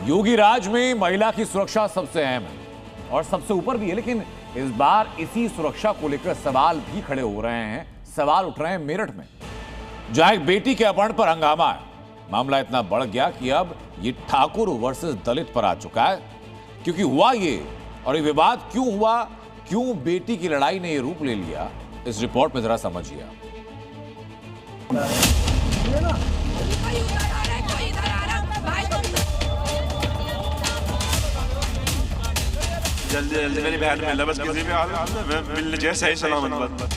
योगी राज में महिला की सुरक्षा सबसे अहम है और सबसे ऊपर भी है, लेकिन इस बार इसी सुरक्षा को लेकर सवाल भी खड़े हो रहे हैं। सवाल उठ रहे हैं मेरठ में, जहां एक बेटी के अपहरण पर हंगामा है। मामला इतना बढ़ गया कि अब ये ठाकुर वर्सेस दलित पर आ चुका है। क्योंकि हुआ ये, और ये विवाद क्यों हुआ, क्यों बेटी की लड़ाई ने ये रूप ले लिया, इस रिपोर्ट में जरा समझिए। जल्दी जल्दी मेरी बहन मिल बस किसी भी हाल में मिलने चाहिए, सही सलामत।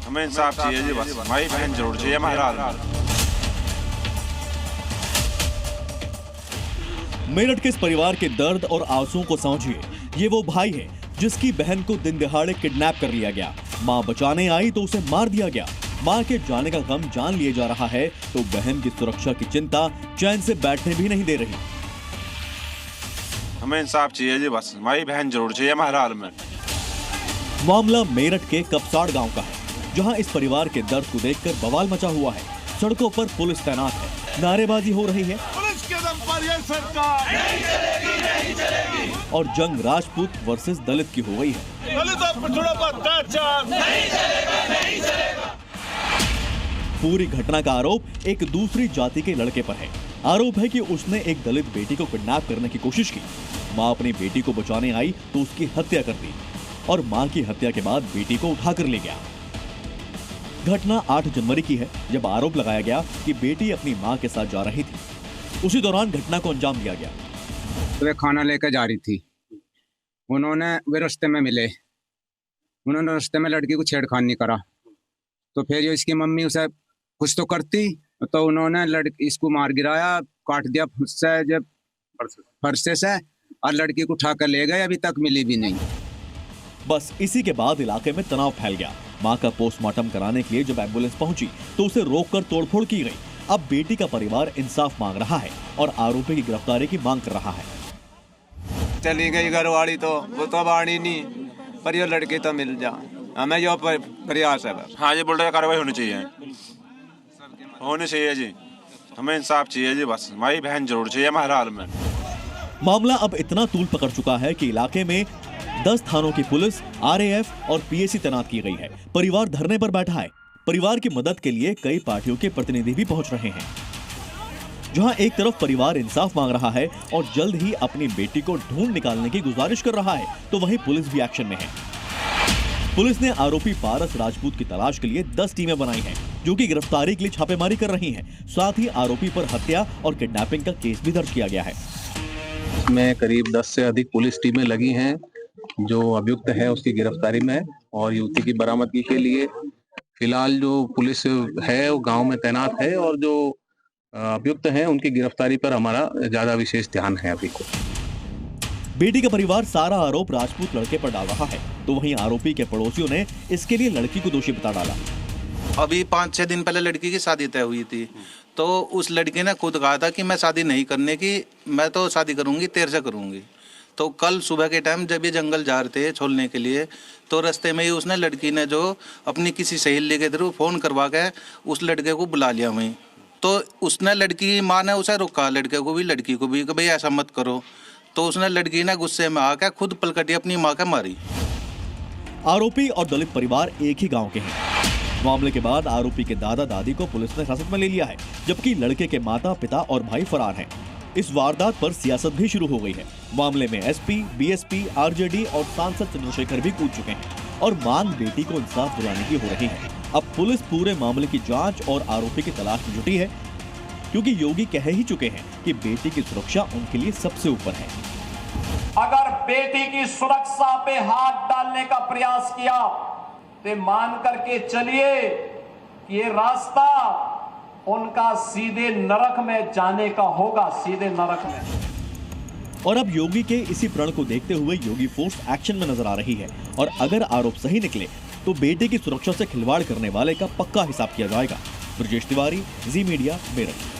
हमें इंसाफ चाहिए जी, बस हमारी बहन जरूर चाहिए हमारे हाल में। मेरठ के इस परिवार के दर्द और आंसुओं को समझिए। ये वो भाई है जिसकी बहन को दिन दिहाड़े किडनैप कर लिया गया। मां बचाने आई तो उसे मार दिया गया। मां के जाने का गम जान लिए जा रहा है तो बहन की सुरक्षा की चिंता चैन से बैठने भी नहीं दे रही। हमें इंसाफ चाहिए जी, बस हमारी बहन जरूर चाहिए हमारे हाल में। मामला मेरठ के कपसाड़ गांव का है, जहां इस परिवार के दर्द को देखकर बवाल मचा हुआ है। सड़कों पर पुलिस तैनात है, नारेबाजी हो रही है, पुलिस के दम पर ये सरकार नहीं चलेगी, नहीं चलेगी। और जंग राजपूत वर्सेस दलित की हो गई है। दलितों पर थोड़ा अत्याचार नहीं चलेगा, नहीं चलेगा। पूरी घटना का आरोप एक दूसरी जाति के लड़के पर है। आरोप है कि उसने एक दलित बेटी को किडनैप करने की कोशिश की। मां अपनी बेटी को बचाने आई तो उसकी हत्या कर दी और मां की हत्या के बाद बेटी को उठाकर ले गया। घटना 8 जनवरी की है, जब आरोप लगाया गया कि बेटी अपनी मां के साथ जा रही थी। उसी दौरान घटना को अंजाम दिया गया। वे खाना लेकर जा रही थी, वे रास्ते में मिले, उन्होंने रास्ते में लड़की को छेड़खानी करा। तो फिर जो इसकी मम्मी उसे कुछ तो करती, तो उन्होंने लड़की इसको मार गिराया, काट दिया फरसे से, और लड़की को उठाकर ले गए। अभी तक मिली भी नहीं। बस इसी के बाद इलाके में तनाव फैल गया। मां का पोस्टमार्टम कराने के लिए जब एम्बुलेंस पहुंची तो उसे रोककर तोड़फोड़ की गई। अब बेटी का परिवार इंसाफ मांग रहा है और आरोपी की गिरफ्तारी की मांग कर रहा है। चली गई घरवाली तो वो तो बाड़ी नहीं, पर ये लड़की तो मिल जा, हमें यो प्रयास है बस। हाँ जी, बोल रहे कार्रवाई होनी चाहिए, होनी चाहिए जी। हमें इंसाफ चाहिए जी, बस हमारी बहन जरूर चाहिए हमारे हाल में। मामला अब इतना तूल पकड़ चुका है कि इलाके में 10 थानों की पुलिस, आरएएफ और पीएसी तैनात की गई है। परिवार धरने पर बैठा है। परिवार की मदद के लिए कई पार्टियों के प्रतिनिधि भी पहुंच रहे हैं। जहां एक तरफ परिवार इंसाफ मांग रहा है और जल्द ही अपनी बेटी को ढूंढ निकालने की गुजारिश कर रहा है, तो वहीं पुलिस भी एक्शन में है। पुलिस ने आरोपी पारस राजपूत की तलाश के लिए 10 टीमें बनाई हैं, जो कि गिरफ्तारी के लिए छापेमारी कर रही हैं। साथ ही आरोपी पर हत्या और किडनैपिंग का केस भी दर्ज किया गया है। इसमें करीब 10 से अधिक पुलिस टीमें लगी हैं जो अभियुक्त है उसकी गिरफ्तारी में और युवती की बरामदगी के लिए। फिलहाल जो पुलिस है वो गांव में तैनात है और जो अभियुक्त हैं उनकी गिरफ्तारी पर हमारा ज्यादा विशेष ध्यान है अभी को। बेटी का परिवार सारा आरोप राजपूत लड़के पर डाल रहा है, तो वहीं आरोपी के पड़ोसियों ने इसके लिए लड़की को दोषी बता डाला। अभी 5-6 दिन पहले लड़की की शादी तय हुई थी, तो उस लड़की ने खुद कहा था कि मैं शादी नहीं करने की, मैं तो शादी करूंगी, तेरे से करूंगी। तो कल सुबह के टाइम जब ये जंगल जा रहे थे छोड़ने के लिए, तो रास्ते में ही उसने लड़की ने जो अपनी किसी सहेली के थ्रू फोन करवा के उस लड़के को बुला लिया वहीं। तो उसने लड़की की माँ ने उसे रोका, लड़के को भी लड़की को भी, कि भाई ऐसा मत करो। तो उसने लड़की ने गुस्से में आकर खुद पलकटी अपनी माँ का मारी। आरोपी और दलित परिवार एक ही गांव के हैं। मामले के बाद आरोपी के दादा दादी को पुलिस ने हिरासत में ले लिया है, जबकि लड़के के माता पिता और भाई फरार हैं। इस वारदात पर सियासत भी शुरू हो गई है। मामले में एसपी, बीएसपी, आरजेडी और सांसद चंद्रशेखर भी कूद चुके हैं और मांग बेटी को इंसाफ दिलाने की हो रही है। अब पुलिस पूरे मामले की जांच और आरोपी की तलाश में जुटी है, क्योंकि योगी कह ही चुके हैं कि बेटी की सुरक्षा उनके लिए सबसे ऊपर है। अगर बेटी की सुरक्षा पे हाथ डालने का प्रयास किया तो मान करके चलिए ये रास्ता उनका सीधे नरक में जाने का होगा, सीधे नरक में। और अब योगी के इसी प्रण को देखते हुए योगी फोर्स एक्शन में नजर आ रही है और अगर आरोप सही निकले तो बेटे की सुरक्षा से खिलवाड़ करने वाले का पक्का हिसाब किया जाएगा। ब्रजेश तिवारी, जी मीडिया, मेरठ।